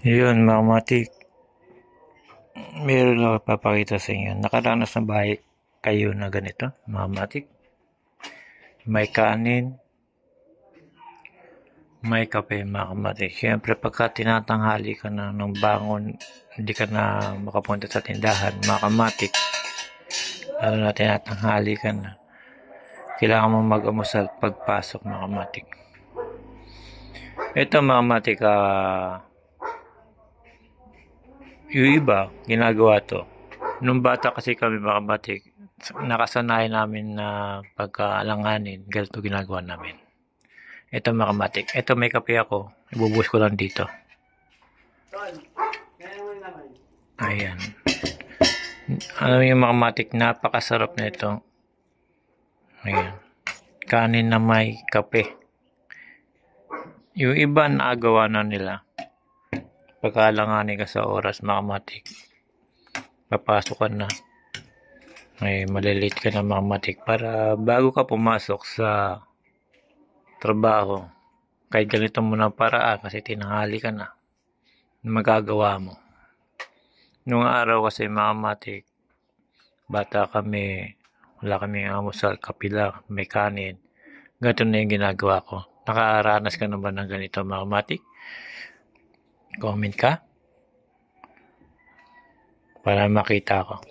Yun, mga matik, meron ako papakita sa inyo. Nakaranas na ba kayo na ganito, mga matik? May kanin, may kape, mga matik. Siyempre, pagka tinatanghali ka na ng bangon, hindi ka na makapunta sa tindahan, mga matik. Lalo na tinatanghali ka na. Kailangan mo mag-amusal pagpasok, mga matik. Ito, mga matik, yung iba, ginagawa to. Nung bata kasi kami, mga matik, nakasanayan namin na pagkaalanganin, ganito ginagawa namin. Ito, mga matik. Ito, may kape ako. Ibubuhos ko lang dito. Ayan. Ano yung mga matik, napakasarap na ito. Ayan. Kanin na may kape. Yung iba, naagawa na nila. Pagkaalanganin ka sa oras, mga matik, papasok ka na. Ay, malilate ka na, mga matik, para bago ka pumasok sa trabaho, kahit ganito mo na paraan kasi tinanghali ka na, magagawa mo. Nung araw kasi, mga matik, bata kami, wala kaming amusal, kape lang, may kanin. Ganito na yung ginagawa ko. Nakaranas ka na ba ng ganito, mga matik? Comment ka para makita ko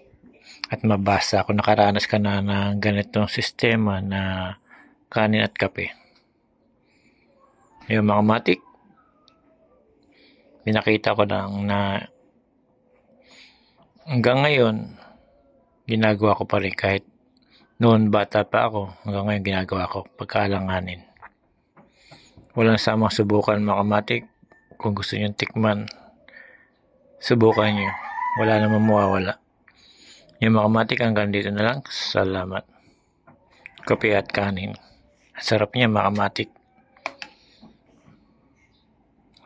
at mabasa kung nakaranas ka na ng ganitong sistema na kanin at kape. Yung mga matik, pinakita ko lang na hanggang ngayon ginagawa ko pa rin kahit noon bata pa ako. Hanggang ngayon ginagawa ko pagkaalanganin. Walang samang subukan, mga matik. Kung gusto nyo tikman, subukan nyo. Wala namang mawawala. Yung mga matik, hanggang dito na lang. Salamat. Kape at kanin. Sarap niya, mga matik.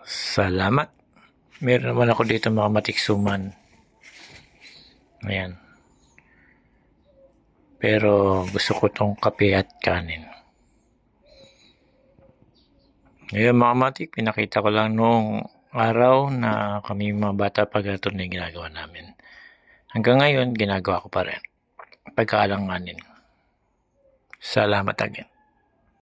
Salamat. Meron naman ako dito, mga matik, suman. Ayan. Pero gusto ko tong kape at kanin. Ngayon, mga matik, pinakita ko lang noong araw na kami mga bata pa ganito na yung ginagawa namin. Hanggang ngayon, ginagawa ko pa rin. Pagkaalanganin. Salamat again.